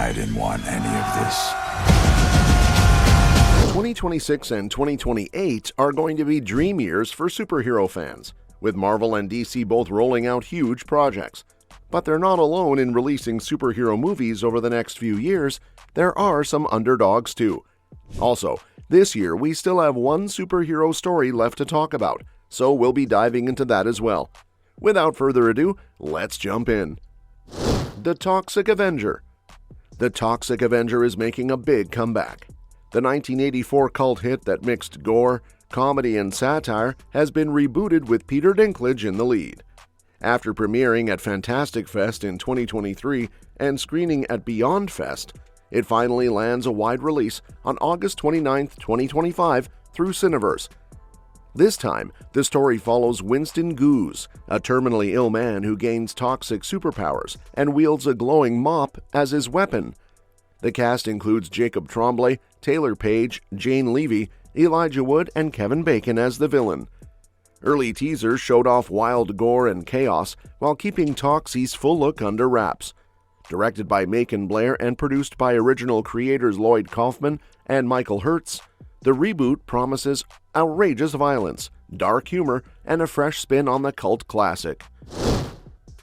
I didn't want any of this. 2026 and 2028 are going to be dream years for superhero fans, with Marvel and DC both rolling out huge projects. But they're not alone in releasing superhero movies over the next few years. There are some underdogs too. Also, this year we still have one superhero story left to talk about, so we'll be diving into that as well. Without further ado, let's jump in. The Toxic Avenger. The Toxic Avenger is making a big comeback. The 1984 cult hit that mixed gore, comedy, and satire has been rebooted with Peter Dinklage in the lead. After premiering at Fantastic Fest in 2023 and screening at Beyond Fest, it finally lands a wide release on August 29, 2025 through Cineverse. This time, the story follows Winston Goose, a terminally ill man who gains toxic superpowers and wields a glowing mop as his weapon. The cast includes Jacob Tremblay, Taylor Page, Jane Levy, Elijah Wood, and Kevin Bacon as the villain. Early teasers showed off wild gore and chaos while keeping Toxie's full look under wraps. Directed by Macon Blair and produced by original creators Lloyd Kaufman and Michael Hertz, the reboot promises outrageous violence, dark humor, and a fresh spin on the cult classic.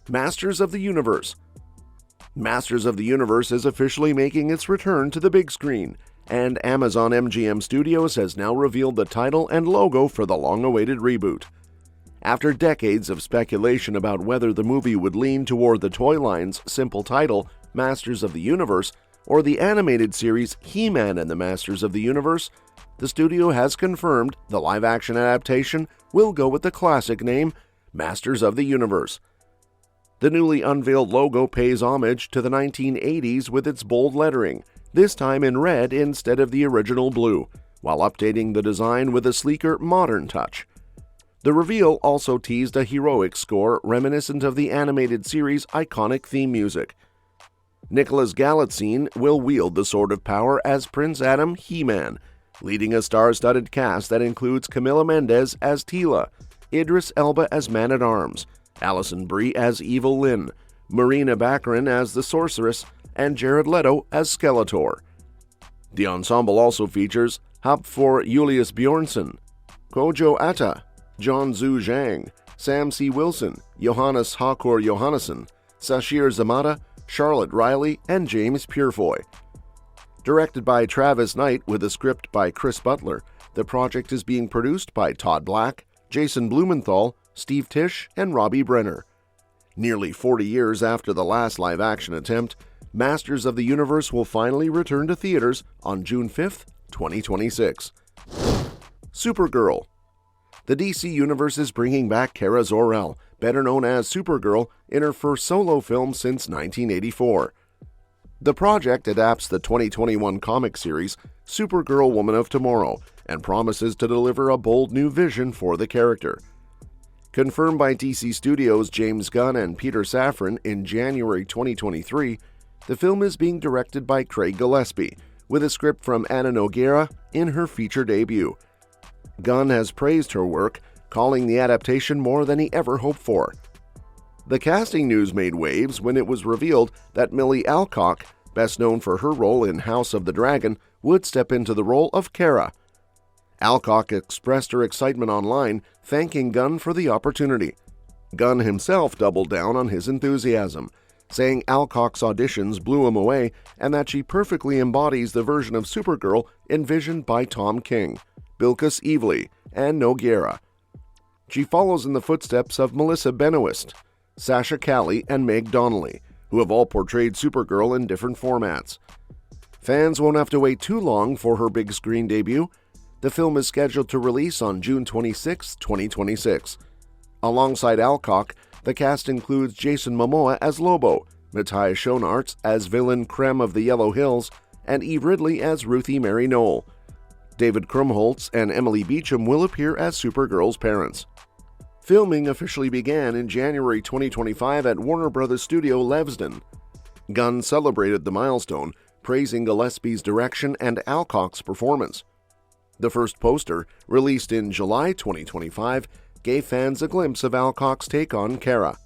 Masters of the Universe. Masters of the Universe is officially making its return to the big screen, and Amazon MGM Studios has now revealed the title and logo for the long-awaited reboot. After decades of speculation about whether the movie would lean toward the toy line's simple title, Masters of the Universe, or the animated series He-Man and the Masters of the Universe, the studio has confirmed the live-action adaptation will go with the classic name, Masters of the Universe. The newly unveiled logo pays homage to the 1980s with its bold lettering, this time in red instead of the original blue, while updating the design with a sleeker, modern touch. The reveal also teased a heroic score reminiscent of the animated series' iconic theme music. Nicholas Galitzine will wield the Sword of Power as Prince Adam He-Man, leading a star-studded cast that includes Camila Mendes as Teela, Idris Elba as Man-at-Arms, Alison Brie as Evil Lyn, Marina Baccarin as the Sorceress, and Jared Leto as Skeletor. The ensemble also features Hafþór Julius Bjornsson, Kojo Atta, John Zhu Zhang, Sam C. Wilson, Johannes Hakor Johannesson, Sashir Zamata, Charlotte Riley, and James Purefoy. Directed by Travis Knight with a script by Chris Butler, the project is being produced by Todd Black, Jason Blumenthal, Steve Tisch, and Robbie Brenner. Nearly 40 years after the last live-action attempt, Masters of the Universe will finally return to theaters on June 5, 2026. Supergirl. The DC Universe is bringing back Kara Zor-El, better known as Supergirl, in her first solo film since 1984. The project adapts the 2021 comic series Supergirl Woman of Tomorrow and promises to deliver a bold new vision for the character. Confirmed by DC Studios' James Gunn and Peter Safran in January 2023, the film is being directed by Craig Gillespie, with a script from Anna Nogueira in her feature debut. Gunn has praised her work, calling the adaptation more than he ever hoped for. The casting news made waves when it was revealed that Millie Alcock, best known for her role in House of the Dragon, would step into the role of Kara. Alcock expressed her excitement online, thanking Gunn for the opportunity. Gunn himself doubled down on his enthusiasm, saying Alcock's auditions blew him away and that she perfectly embodies the version of Supergirl envisioned by Tom King, Bilquis Evely, and Nogueira. She follows in the footsteps of Melissa Benoist, Sasha Calle, and Meg Donnelly, who have all portrayed Supergirl in different formats. Fans won't have to wait too long for her big screen debut. The film is scheduled to release on June 26, 2026. Alongside Alcock, the cast includes Jason Momoa as Lobo, Matthias Schoenaerts as villain Krem of the Yellow Hills, and Eve Ridley as Ruthie Mary Knoll. David Krumholtz and Emily Beecham will appear as Supergirl's parents. Filming officially began in January 2025 at Warner Bros. Studio Levesden. Gunn celebrated the milestone, praising Gillespie's direction and Alcock's performance. The first poster, released in July 2025, gave fans a glimpse of Alcock's take on Kara.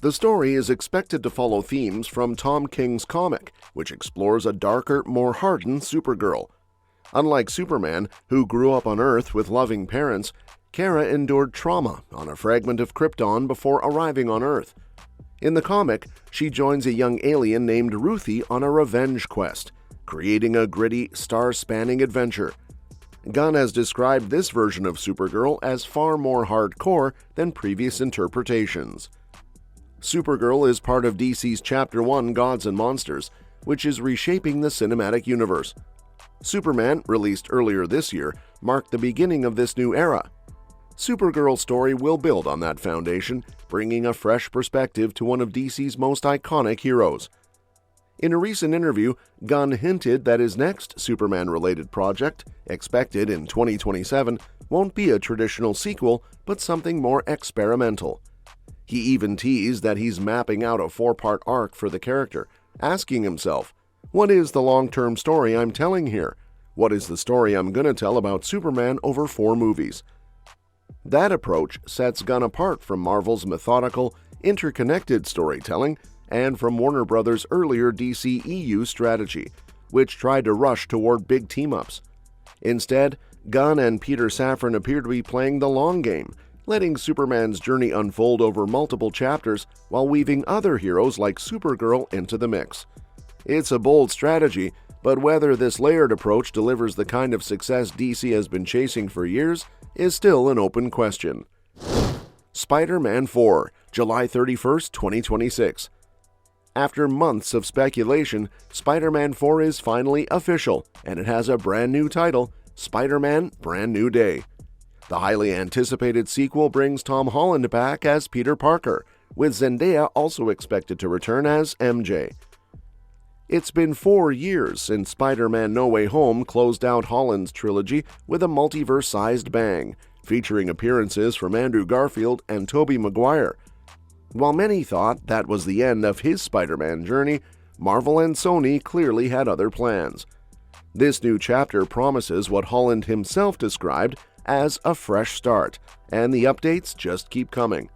The story is expected to follow themes from Tom King's comic, which explores a darker, more hardened Supergirl. Unlike Superman, who grew up on Earth with loving parents, Kara endured trauma on a fragment of Krypton before arriving on Earth. In the comic, she joins a young alien named Ruthie on a revenge quest, creating a gritty, star-spanning adventure. Gunn has described this version of Supergirl as far more hardcore than previous interpretations. Supergirl is part of DC's Chapter 1 Gods and Monsters, which is reshaping the cinematic universe. Superman, released earlier this year, marked the beginning of this new era. Supergirl's story will build on that foundation, bringing a fresh perspective to one of DC's most iconic heroes. In a recent interview, Gunn hinted that his next Superman-related project, expected in 2027, won't be a traditional sequel, but something more experimental. He even teased that he's mapping out a 4-part arc for the character, asking himself, "What is the long-term story I'm telling here? What is the story I'm gonna tell about Superman over 4 movies?" That approach sets Gunn apart from Marvel's methodical, interconnected storytelling and from Warner Bros.' earlier DCEU strategy, which tried to rush toward big team-ups. Instead, Gunn and Peter Safran appear to be playing the long game, letting Superman's journey unfold over multiple chapters while weaving other heroes like Supergirl into the mix. It's a bold strategy, but whether this layered approach delivers the kind of success DC has been chasing for years is still an open question. Spider-Man 4, July 31st, 2026. After months of speculation, Spider-Man 4 is finally official, and it has a brand new title, Spider-Man Brand New Day. The highly anticipated sequel brings Tom Holland back as Peter Parker, with Zendaya also expected to return as MJ. It's been 4 years since Spider-Man No Way Home closed out Holland's trilogy with a multiverse-sized bang, featuring appearances from Andrew Garfield and Tobey Maguire. While many thought that was the end of his Spider-Man journey, Marvel and Sony clearly had other plans. This new chapter promises what Holland himself described as a fresh start, and the updates just keep coming.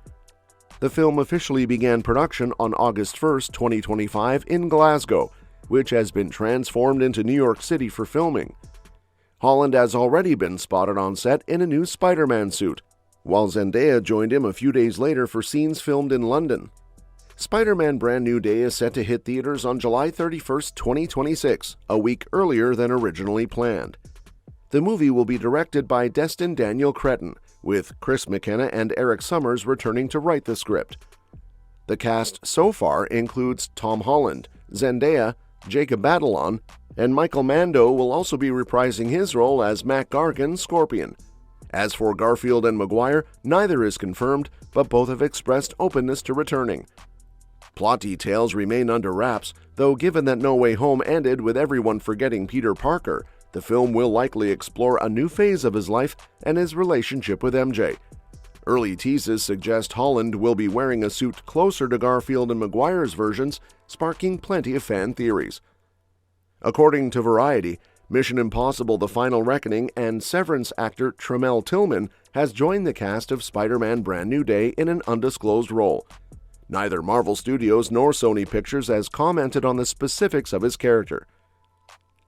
The film officially began production on August 1st, 2025 in Glasgow, which has been transformed into New York City for filming. Holland has already been spotted on set in a new Spider-Man suit, while Zendaya joined him a few days later for scenes filmed in London. Spider-Man Brand New Day is set to hit theaters on July 31st, 2026, a week earlier than originally planned. The movie will be directed by Destin Daniel Cretton, with Chris McKenna and Eric Summers returning to write the script. The cast so far includes Tom Holland, Zendaya, Jacob Batalon, and Michael Mando will also be reprising his role as Mac Gargan, Scorpion. As for Garfield and Maguire, neither is confirmed, but both have expressed openness to returning. Plot details remain under wraps, though given that No Way Home ended with everyone forgetting Peter Parker, the film will likely explore a new phase of his life and his relationship with MJ. Early teases suggest Holland will be wearing a suit closer to Garfield and Maguire's versions, sparking plenty of fan theories. According to Variety, Mission Impossible: The Final Reckoning and Severance actor Tremel Tillman has joined the cast of Spider-Man Brand New Day in an undisclosed role. Neither Marvel Studios nor Sony Pictures has commented on the specifics of his character.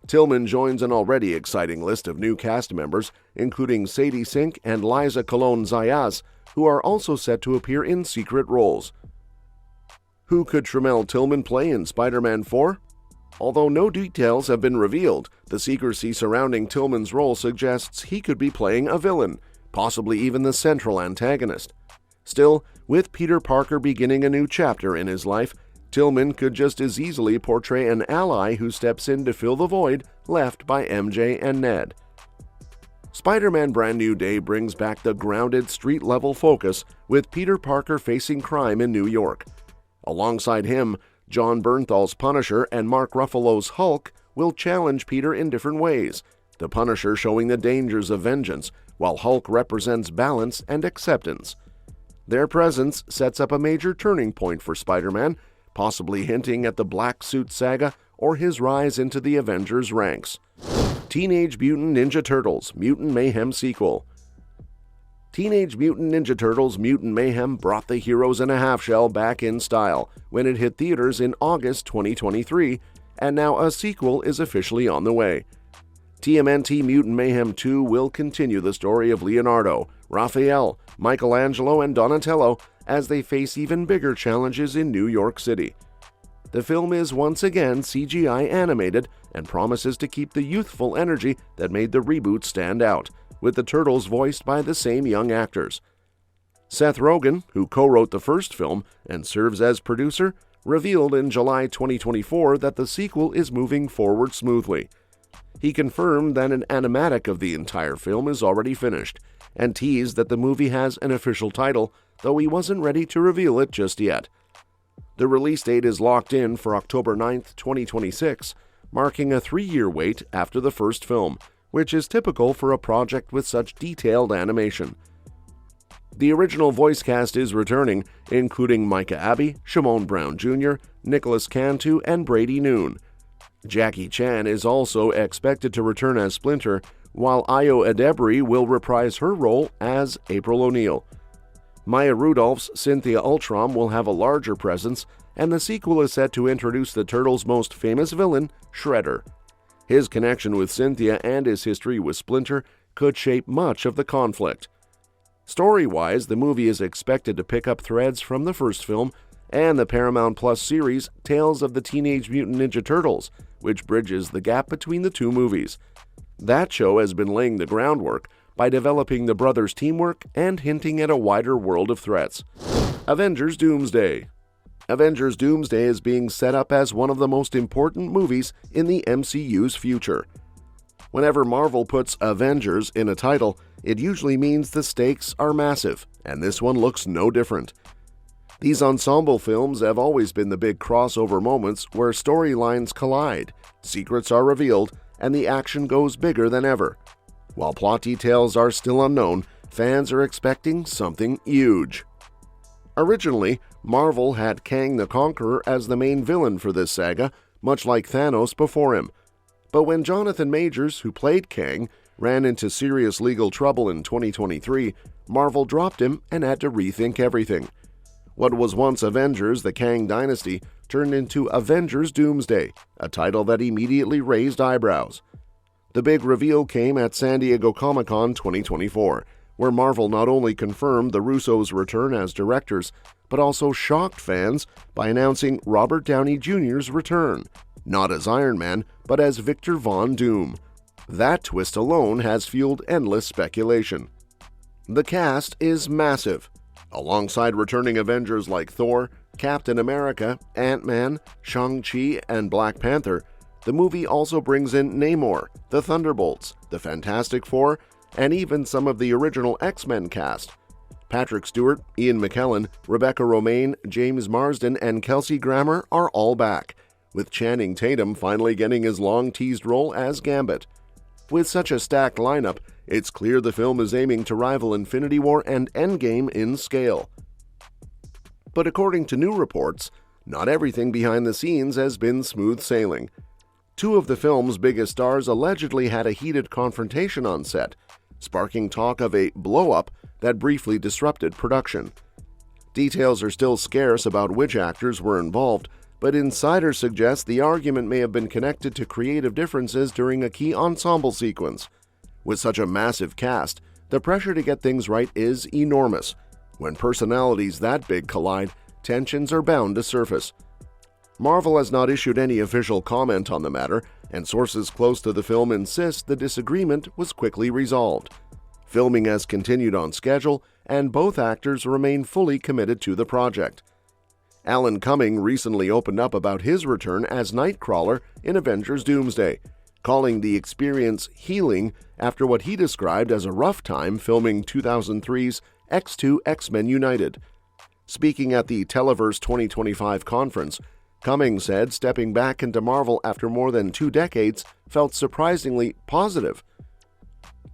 Tillman joins an already exciting list of new cast members, including Sadie Sink and Liza Colon-Zayas, who are also set to appear in secret roles. Who could Tremel Tillman play in Spider-Man 4? Although no details have been revealed, the secrecy surrounding Tillman's role suggests he could be playing a villain, possibly even the central antagonist. Still, with Peter Parker beginning a new chapter in his life, Tillman could just as easily portray an ally who steps in to fill the void left by MJ and Ned. Spider-Man Brand New Day brings back the grounded street-level focus with Peter Parker facing crime in New York. Alongside him, John Bernthal's Punisher and Mark Ruffalo's Hulk will challenge Peter in different ways, the Punisher showing the dangers of vengeance, while Hulk represents balance and acceptance. Their presence sets up a major turning point for Spider-Man, possibly hinting at the Black Suit Saga or his rise into the Avengers ranks. Teenage Mutant Ninja Turtles Mutant Mayhem sequel. Teenage Mutant Ninja Turtles Mutant Mayhem brought the heroes in a half-shell back in style when it hit theaters in August 2023, and now a sequel is officially on the way. TMNT Mutant Mayhem 2 will continue the story of Leonardo, Raphael, Michelangelo, and Donatello as they face even bigger challenges in New York City. The film is once again CGI animated and promises to keep the youthful energy that made the reboot stand out, with the Turtles voiced by the same young actors. Seth Rogen, who co-wrote the first film and serves as producer, revealed in July 2024 that the sequel is moving forward smoothly. He confirmed that an animatic of the entire film is already finished, and teased that the movie has an official title, though he wasn't ready to reveal it just yet. The release date is locked in for October 9, 2026, marking a 3-year wait after the first film, which is typical for a project with such detailed animation. The original voice cast is returning, including Micah Abbey, Shimon Brown Jr., Nicholas Cantu, and Brady Noon. Jackie Chan is also expected to return as Splinter, while Ayo Edebiri will reprise her role as April O'Neil. Maya Rudolph's Cynthia Ultram will have a larger presence, and the sequel is set to introduce the Turtles' most famous villain, Shredder. His connection with Cynthia and his history with Splinter could shape much of the conflict. Story-wise, the movie is expected to pick up threads from the first film and the Paramount Plus series Tales of the Teenage Mutant Ninja Turtles, which bridges the gap between the two movies. That show has been laying the groundwork by developing the brothers' teamwork and hinting at a wider world of threats. Avengers Doomsday. Avengers Doomsday is being set up as one of the most important movies in the MCU's future. Whenever Marvel puts Avengers in a title, it usually means the stakes are massive, and this one looks no different. These ensemble films have always been the big crossover moments where storylines collide, secrets are revealed, and the action goes bigger than ever. While plot details are still unknown, fans are expecting something huge. Originally, Marvel had Kang the Conqueror as the main villain for this saga, much like Thanos before him. But when Jonathan Majors, who played Kang, ran into serious legal trouble in 2023, Marvel dropped him and had to rethink everything. What was once Avengers: The Kang Dynasty turned into Avengers Doomsday, a title that immediately raised eyebrows. The big reveal came at San Diego Comic-Con 2024, where Marvel not only confirmed the Russos' return as directors, but also shocked fans by announcing Robert Downey Jr.'s return, not as Iron Man, but as Victor Von Doom. That twist alone has fueled endless speculation. The cast is massive. Alongside returning Avengers like Thor, Captain America, Ant-Man, Shang-Chi, and Black Panther, the movie also brings in Namor, the Thunderbolts, the Fantastic Four, and even some of the original X-Men cast. Patrick Stewart, Ian McKellen, Rebecca Romijn, James Marsden, and Kelsey Grammer are all back, with Channing Tatum finally getting his long-teased role as Gambit. With such a stacked lineup, it's clear the film is aiming to rival Infinity War and Endgame in scale. But according to new reports, not everything behind the scenes has been smooth sailing. Two of the film's biggest stars allegedly had a heated confrontation on set, sparking talk of a blow-up that briefly disrupted production. Details are still scarce about which actors were involved, but insiders suggest the argument may have been connected to creative differences during a key ensemble sequence. With such a massive cast, the pressure to get things right is enormous. When personalities that big collide, tensions are bound to surface. Marvel has not issued any official comment on the matter, and sources close to the film insist the disagreement was quickly resolved. Filming has continued on schedule, and both actors remain fully committed to the project. Alan Cumming recently opened up about his return as Nightcrawler in Avengers Doomsday, calling the experience healing after what he described as a rough time filming 2003's X2 XMen United. Speaking at the Televerse 2025 conference, Cumming said stepping back into Marvel after more than 2 decades felt surprisingly positive.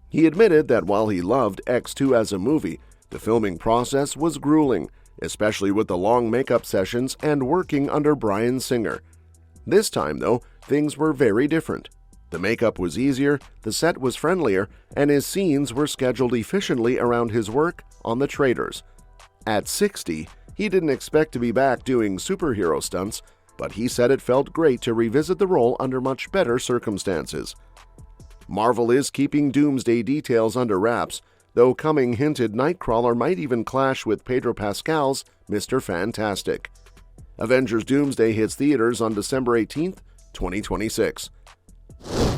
He admitted that while he loved X2 as a movie, the filming process was grueling, especially with the long makeup sessions and working under Bryan Singer. This time, though, things were very different. The makeup was easier, the set was friendlier, and his scenes were scheduled efficiently around his work on The Traitors. At 60, he didn't expect to be back doing superhero stunts, but he said it felt great to revisit the role under much better circumstances. Marvel is keeping Doomsday details under wraps, though Cumming hinted Nightcrawler might even clash with Pedro Pascal's Mr. Fantastic. Avengers Doomsday hits theaters on December 18, 2026.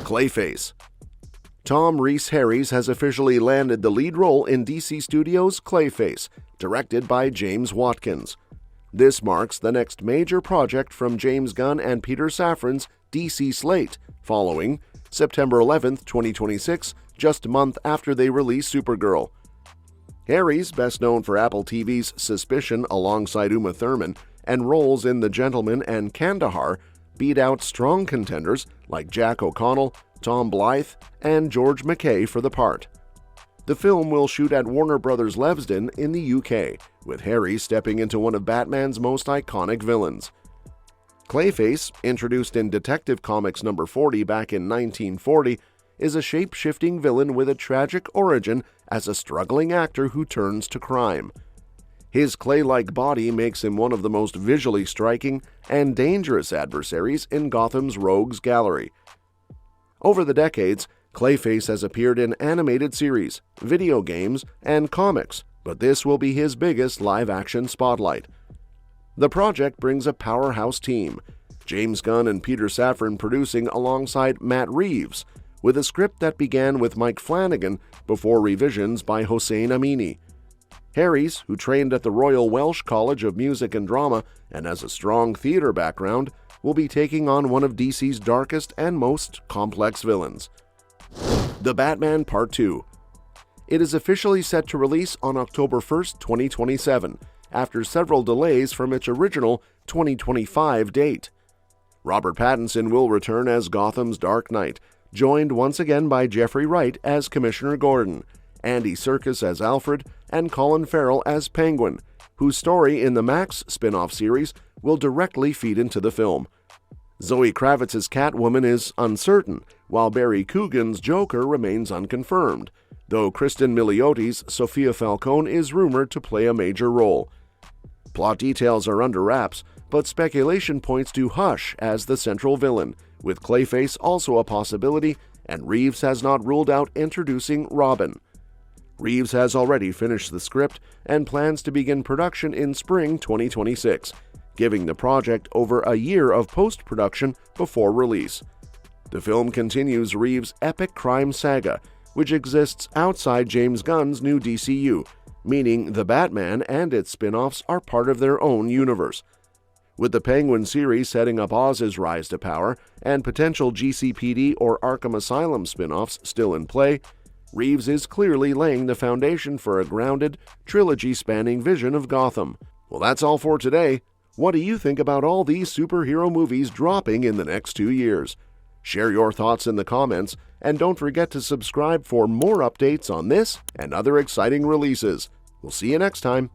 Clayface. Tom Rhys-Harries has officially landed the lead role in DC Studios' Clayface, directed by James Watkins. This marks the next major project from James Gunn and Peter Safran's DC slate, following September 11, 2026, just a month after they released Supergirl. Harries, best known for Apple TV's Suspicion alongside Uma Thurman and roles in The Gentleman and Kandahar, beat out strong contenders like Jack O'Connell, Tom Blythe, and George McKay for the part. The film will shoot at Warner Bros. Leavesden in the UK, with Harry stepping into one of Batman's most iconic villains. Clayface, introduced in Detective Comics number 40 back in 1940, is a shape-shifting villain with a tragic origin as a struggling actor who turns to crime. His clay-like body makes him one of the most visually striking and dangerous adversaries in Gotham's rogues gallery. Over the decades, Clayface has appeared in animated series, video games, and comics, but this will be his biggest live-action spotlight. The project brings a powerhouse team, James Gunn and Peter Safran producing alongside Matt Reeves, with a script that began with Mike Flanagan before revisions by Hossein Amini. Harries, who trained at the Royal Welsh College of Music and Drama and has a strong theater background, will be taking on one of DC's darkest and most complex villains. The Batman Part 2. It is officially set to release on October 1, 2027, after several delays from its original 2025 date. Robert Pattinson will return as Gotham's Dark Knight, joined once again by Jeffrey Wright as Commissioner Gordon, Andy Serkis as Alfred, and Colin Farrell as Penguin, whose story in the Max spin-off series will directly feed into the film. Zoe Kravitz's Catwoman is uncertain, while Barry Coogan's Joker remains unconfirmed, though Kristen Miliotti's Sophia Falcone is rumored to play a major role. Plot details are under wraps, but speculation points to Hush as the central villain, with Clayface also a possibility, and Reeves has not ruled out introducing Robin. Reeves has already finished the script and plans to begin production in spring 2026, giving the project over a year of post-production before release. The film continues Reeves' epic crime saga, which exists outside James Gunn's new DCU, meaning the Batman and its spin-offs are part of their own universe. With the Penguin series setting up Oz's rise to power and potential GCPD or Arkham Asylum spin-offs still in play, Reeves is clearly laying the foundation for a grounded, trilogy-spanning vision of Gotham. Well, that's all for today. What do you think about all these superhero movies dropping in the next 2 years? Share your thoughts in the comments, and don't forget to subscribe for more updates on this and other exciting releases. We'll see you next time.